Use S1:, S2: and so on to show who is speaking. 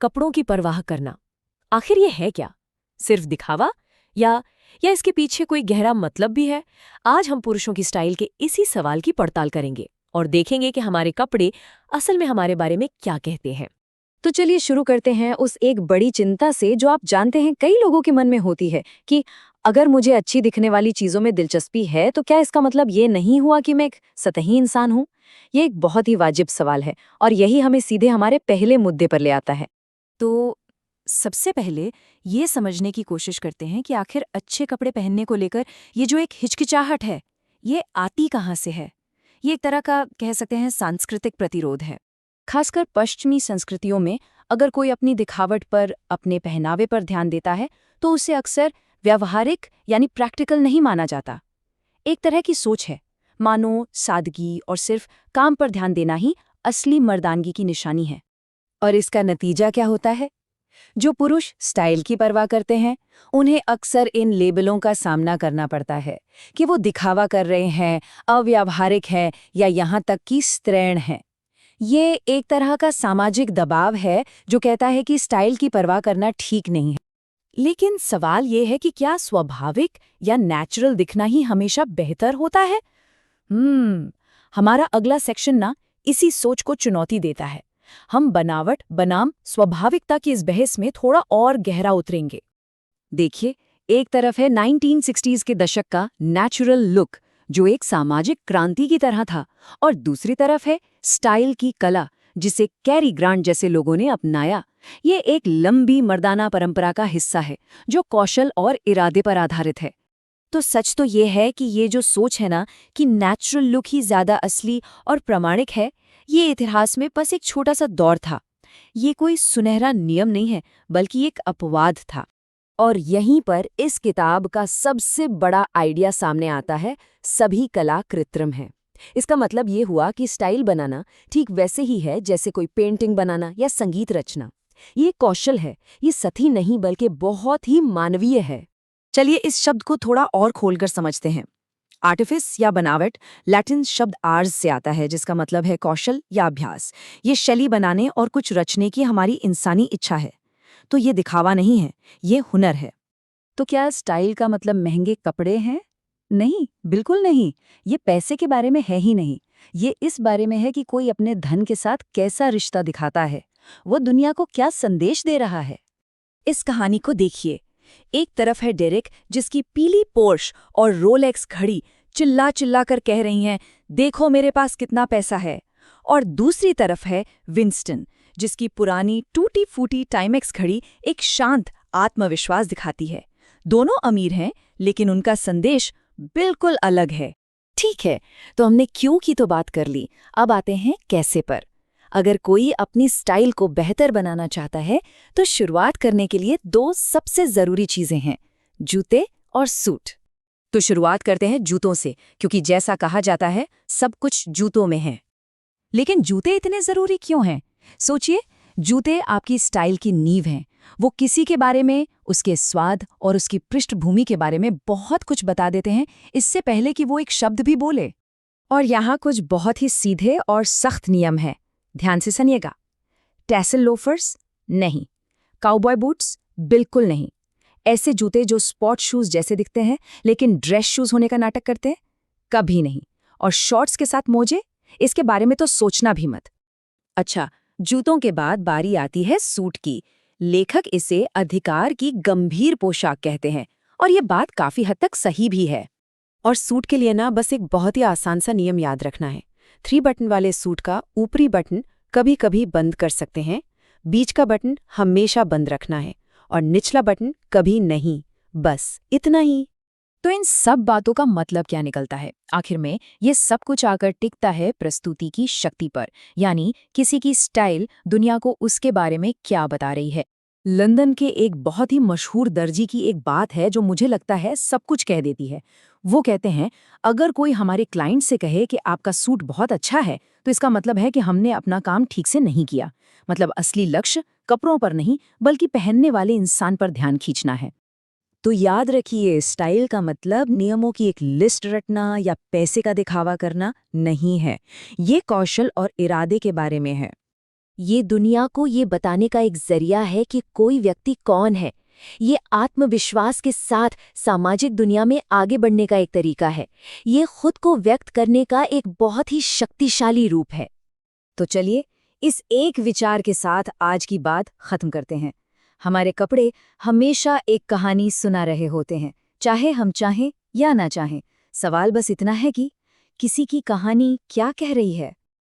S1: कपड़ों की परवाह करना, आखिर ये है क्या? सिर्फ दिखावा या इसके पीछे कोई गहरा मतलब भी है? आज हम पुरुषों की स्टाइल के इसी सवाल की पड़ताल करेंगे और देखेंगे कि हमारे कपड़े असल में हमारे बारे में क्या कहते हैं।
S2: तो चलिए शुरू करते हैं उस एक बड़ी चिंता से जो आप जानते हैं कई लोगों के मन में होती है कि अगर मुझे अच्छी दिखने वाली चीजों में दिलचस्पी है तो क्या इसका मतलब ये नहीं हुआ कि मैं एक सतही इंसान हूँ। ये एक बहुत ही वाजिब सवाल है और यही हमें सीधे हमारे पहले मुद्दे पर ले आता है।
S1: तो सबसे पहले ये समझने की कोशिश करते हैं कि आखिर अच्छे कपड़े पहनने को लेकर ये जो एक हिचकिचाहट है, ये आती कहाँ से है। ये एक तरह का कह सकते हैं सांस्कृतिक प्रतिरोध है।
S2: खासकर पश्चिमी संस्कृतियों में अगर कोई अपनी दिखावट पर, अपने पहनावे पर ध्यान देता है तो उसे अक्सर व्यावहारिक यानी प्रैक्टिकल नहीं माना जाता। एक तरह की सोच है मानो सादगी और सिर्फ काम पर ध्यान देना ही असली मर्दानगी की निशानी है।
S1: और इसका नतीजा क्या होता है? जो पुरुष स्टाइल की परवाह करते हैं उन्हें अक्सर इन लेबलों का सामना करना पड़ता है कि वो दिखावा कर रहे हैं, अव्यावहारिक है या यहाँ तक कि स्त्रैण है। ये एक तरह का सामाजिक दबाव है जो कहता है कि स्टाइल की परवाह करना ठीक नहीं है। लेकिन सवाल ये है कि क्या स्वाभाविक या नेचुरल दिखना ही हमेशा बेहतर होता है? हमारा अगला सेक्शन ना इसी सोच को चुनौती देता है। हम बनावट बनाम स्वाभाविकता की इस बहस में थोड़ा और गहरा उतरेंगे। देखिए, एक तरफ है 1960s के दशक का नेचुरल लुक जो एक सामाजिक क्रांति की तरह था, और दूसरी तरफ है स्टाइल की कला जिसे कैरी ग्रांट जैसे लोगों ने अपनाया। ये एक लंबी मर्दाना परंपरा का हिस्सा है जो कौशल और इरादे पर आधारित है। तो सच तो ये है कि ये जो सोच है ना कि नेचुरल लुक ही ज्यादा असली और प्रामाणिक है, ये इतिहास में बस एक छोटा सा दौर था। ये कोई सुनहरा नियम नहीं है, बल्कि एक अपवाद था। और यहीं पर इस किताब का सबसे बड़ा आइडिया सामने आता है, सभी कला कृत्रिम है। इसका मतलब ये हुआ कि स्टाइल बनाना ठीक वैसे ही है जैसे कोई पेंटिंग बनाना या संगीत रचना। ये कौशल है, ये सतही नहीं बल्कि बहुत ही मानवीय है। चलिए इस शब्द को थोड़ा और खोलकर समझते हैं। आर्टिफिस या बनावट लैटिन शब्द आर्स से आता है जिसका मतलब है कौशल या अभ्यास। ये शैली बनाने और कुछ रचने की हमारी इंसानी इच्छा है। तो ये दिखावा नहीं है, ये हुनर है। तो क्या स्टाइल का मतलब महंगे कपड़े हैं? नहीं, बिल्कुल नहीं। ये पैसे के बारे में है ही नहीं। ये इस बारे में है कि कोई अपने धन के साथ कैसा रिश्ता दिखाता है, वो दुनिया को क्या संदेश दे रहा है। इस कहानी को देखिए। एक तरफ है डेरिक जिसकी पीली पोर्श और रोलेक्स घड़ी चिल्ला चिल्ला कर कह रही हैं, देखो मेरे पास कितना पैसा है। और दूसरी तरफ है विंस्टन जिसकी पुरानी टूटी फूटी टाइमेक्स घड़ी एक शांत आत्मविश्वास दिखाती है। दोनों अमीर हैं लेकिन उनका संदेश बिल्कुल अलग है। ठीक है, तो हमने क्यों की तो बात कर ली, अब आते हैं कैसे पर। अगर कोई अपनी स्टाइल को बेहतर बनाना चाहता है तो शुरुआत करने के लिए दो सबसे जरूरी चीजें हैं, जूते और सूट। तो शुरुआत करते हैं जूतों से, क्योंकि जैसा कहा जाता है सब कुछ जूतों में है। लेकिन जूते इतने जरूरी क्यों हैं? सोचिए, जूते आपकी स्टाइल की नींव हैं। वो किसी के बारे में, उसके स्वाद और उसकी पृष्ठभूमि के बारे में बहुत कुछ बता देते हैं इससे पहले कि वो एक शब्द भी बोले। और यहाँ कुछ बहुत ही सीधे और सख्त नियम हैं, ध्यान से सुनिएगा। टैसल लोफर्स नहीं, काउबॉय बूट्स बिल्कुल नहीं, ऐसे जूते जो स्पॉट शूज जैसे दिखते हैं लेकिन ड्रेस शूज होने का नाटक करते हैं, कभी नहीं। और शॉर्ट्स के साथ मोजे, इसके बारे में तो सोचना भी मत। अच्छा, जूतों के बाद बारी आती है सूट की। लेखक इसे अधिकार की गंभीर पोशाक कहते हैं और ये बात काफी हद तक सही भी है। और सूट के लिए ना बस एक बहुत ही आसान सा नियम याद रखना है। 3 बटन वाले सूट का ऊपरी बटन कभी कभी बंद कर सकते हैं, बीच का बटन हमेशा बंद रखना है और निचला बटन कभी नहीं, बस इतना ही। तो इन सब बातों का मतलब क्या निकलता है? आखिर में ये सब कुछ आकर टिकता है प्रस्तुति की शक्ति पर, यानी किसी की स्टाइल दुनिया को उसके बारे में क्या बता रही है। लंदन के एक बहुत ही मशहूर दर्जी की एक बात है जो मुझे लगता है सब कुछ कह देती है। वो कहते हैं, अगर कोई हमारे क्लाइंट से कहे कि आपका सूट बहुत अच्छा है तो इसका मतलब है कि हमने अपना काम ठीक से नहीं किया। मतलब असली लक्ष्य कपड़ों पर नहीं बल्कि पहनने वाले इंसान पर ध्यान खींचना है। तो याद रखिए, स्टाइल का मतलब नियमों की एक लिस्ट रटना या पैसे का दिखावा करना नहीं है। ये कौशल और इरादे के बारे में है।
S2: ये दुनिया को ये बताने का एक जरिया है कि कोई व्यक्ति कौन है। ये आत्मविश्वास के साथ सामाजिक दुनिया में आगे बढ़ने का एक तरीका है। ये खुद को व्यक्त करने का एक बहुत ही शक्तिशाली रूप है।
S1: तो चलिए इस एक विचार के साथ आज की बात खत्म करते हैं। हमारे कपड़े हमेशा एक कहानी सुना रहे होते हैं, चाहे हम चाहें या ना चाहें। सवाल बस इतना है कि किसी की कहानी क्या कह रही है।